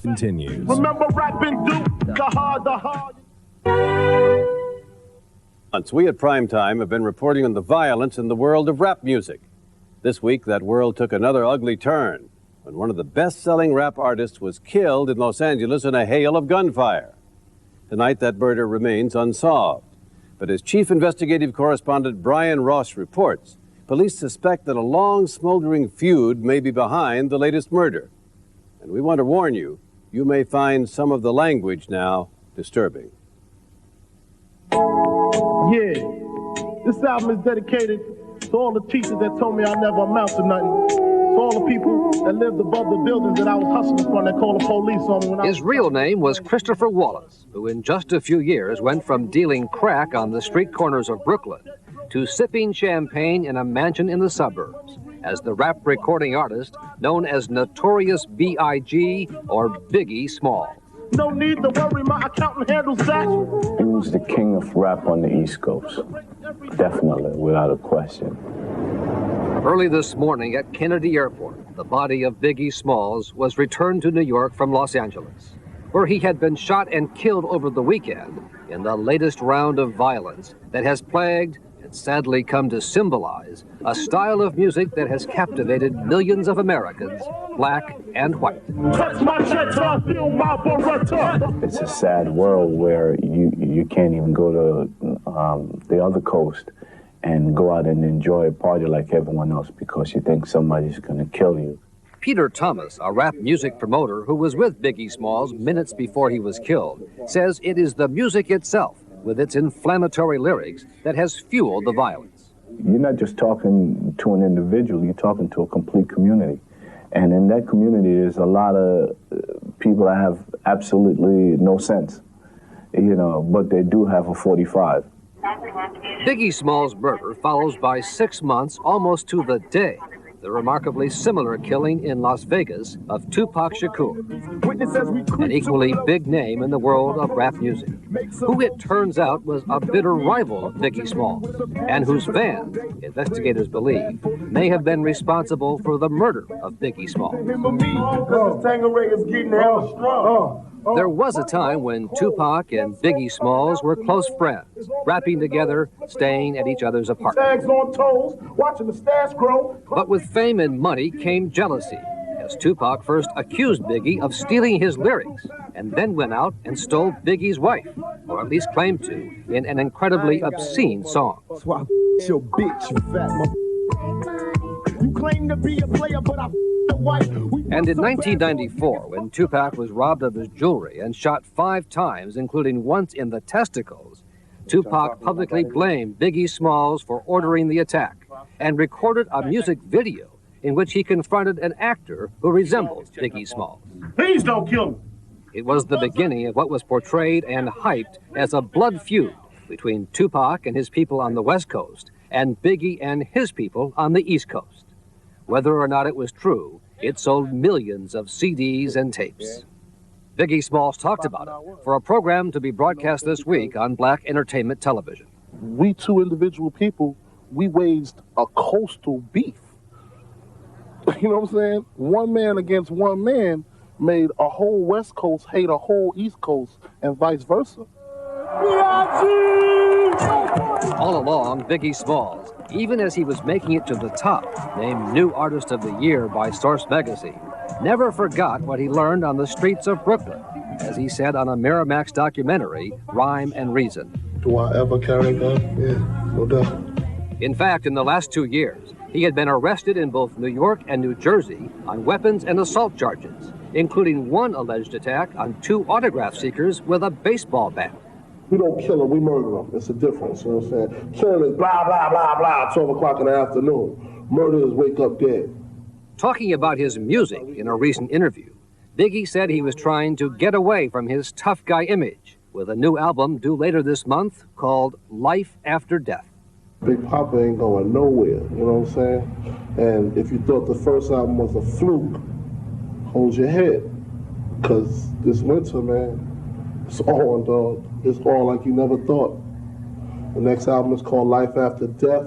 continues. Remember rapping Duke, the hard. We at Primetime have been reporting on the violence in the world of rap music. This week, that world took another ugly turn when one of the best-selling rap artists was killed in Los Angeles in a hail of gunfire. Tonight, that murder remains unsolved. But as chief investigative correspondent Brian Ross reports, police suspect that a long, smoldering feud may be behind the latest murder. And we want to warn you, you may find some of the language now disturbing. Yeah, this album is dedicated to all the teachers that told me I never amount to nothing. To all the people that lived above the buildings that I was hustling from that called the police on me when I was... His real name was Christopher Wallace, who in just a few years went from dealing crack on the street corners of Brooklyn to sipping champagne in a mansion in the suburbs as the rap recording artist known as Notorious B.I.G. or Biggie Smalls. No need to worry, my accountant handles that. He was the king of rap on the East Coast. Definitely, without a question. Early this morning at Kennedy Airport, the body of Biggie Smalls was returned to New York from Los Angeles, where he had been shot and killed over the weekend in the latest round of violence that has plagued and sadly come to symbolize a style of music that has captivated millions of Americans, black and white. It's a sad world where you can't even go to the other coast and go out and enjoy a party like everyone else because you think somebody's going to kill you. Peter Thomas, a rap music promoter who was with Biggie Smalls minutes before he was killed, says it is the music itself, with its inflammatory lyrics, that has fueled the violence. You're not just talking to an individual, you're talking to a complete community. And in that community, there's a lot of people that have absolutely no sense, you know, but they do have a 45. Biggie Smalls' murder follows by 6 months, almost to the day, the remarkably similar killing in Las Vegas of Tupac Shakur, an equally big name in the world of rap music, who it turns out was a bitter rival of Biggie Smalls, and whose van, investigators believe, may have been responsible for the murder of Biggie Smalls. There was a time when Tupac and Biggie Smalls were close friends, rapping together, staying at each other's apartments. But with fame and money came jealousy, as Tupac first accused Biggie of stealing his lyrics, and then went out and stole Biggie's wife, or at least claimed to, in an incredibly obscene song. That's why your bitch, you fat mother. You claim to be a player, but I the white. And in 1994, when Tupac was robbed of his jewelry and shot 5 times, including once in the testicles, Tupac publicly blamed Biggie Smalls for ordering the attack and recorded a music video in which he confronted an actor who resembled Biggie Smalls. Please don't kill me. It was the beginning of what was portrayed and hyped as a blood feud between Tupac and his people on the West Coast and Biggie and his people on the East Coast. Whether or not it was true, it sold millions of CDs and tapes. Biggie Smalls talked about it for a program to be broadcast this week on Black Entertainment Television. We two individual people, we waged a coastal beef. You know what I'm saying? One man against one man made a whole West Coast hate a whole East Coast and vice versa. All along, Biggie Smalls, even as he was making it to the top, named New Artist of the Year by Source magazine, never forgot what he learned on the streets of Brooklyn, as he said on a Miramax documentary, Rhyme and Reason. Do I ever carry a gun? Yeah, no doubt. In fact, in the last 2 years, he had been arrested in both New York and New Jersey on weapons and assault charges, including one alleged attack on 2 autograph seekers with a baseball bat. We don't kill them, we murder them. It's a difference, you know what I'm saying? Killing is blah, blah, blah, blah, 12 o'clock in the afternoon. Murder is wake up dead. Talking about his music in a recent interview, Biggie said he was trying to get away from his tough guy image with a new album due later this month called Life After Death. Big Papa ain't going nowhere, you know what I'm saying? And if you thought the first album was a fluke, hold your head. Because this winter, man, it's on, dog. It's on like you never thought. The next album is called Life After Death,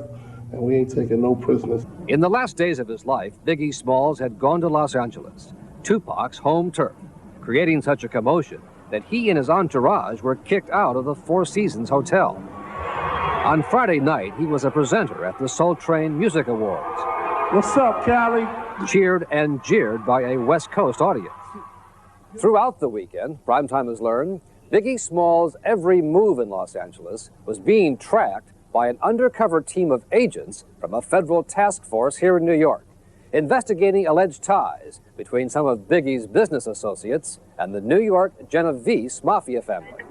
and we ain't taking no prisoners. In the last days of his life, Biggie Smalls had gone to Los Angeles, Tupac's home turf, creating such a commotion that he and his entourage were kicked out of the Four Seasons Hotel. On Friday night, he was a presenter at the Soul Train Music Awards. What's up, Cali? Cheered and jeered by a West Coast audience. Throughout the weekend, Primetime has learned, Biggie Smalls' every move in Los Angeles was being tracked by an undercover team of agents from a federal task force here in New York, investigating alleged ties between some of Biggie's business associates and the New York Genovese mafia family.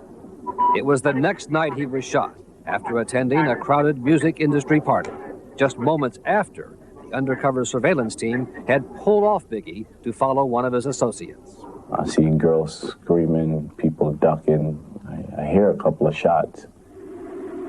It was the next night he was shot after attending a crowded music industry party, just moments after the undercover surveillance team had pulled off Biggie to follow one of his associates. I see girls screaming, people ducking. I hear a couple of shots.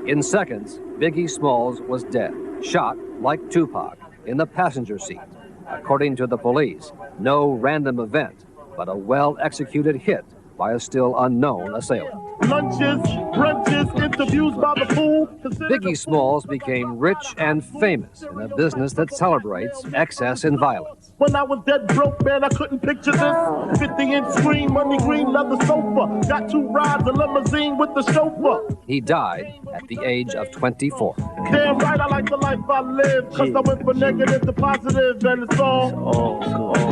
In seconds, Biggie Smalls was dead, shot like Tupac in the passenger seat. According to the police, no random event, but a well-executed hit by a still unknown assailant. Lunches, brunches, interviews by the pool. Biggie Smalls became rich and famous in a business that celebrates excess in violence. When I was dead broke, man, I couldn't picture this. 50-inch screen, money green leather sofa. Got 2 rides, a limousine with the chauffeur. He died at the age of 24. Damn right, I like the life I live. Cause I went from negative to positive, and it's all.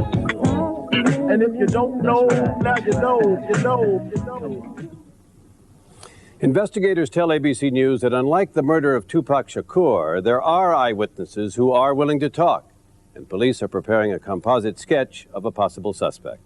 And if you don't know, now you know. Investigators tell ABC News that unlike the murder of Tupac Shakur, there are eyewitnesses who are willing to talk, and police are preparing a composite sketch of a possible suspect.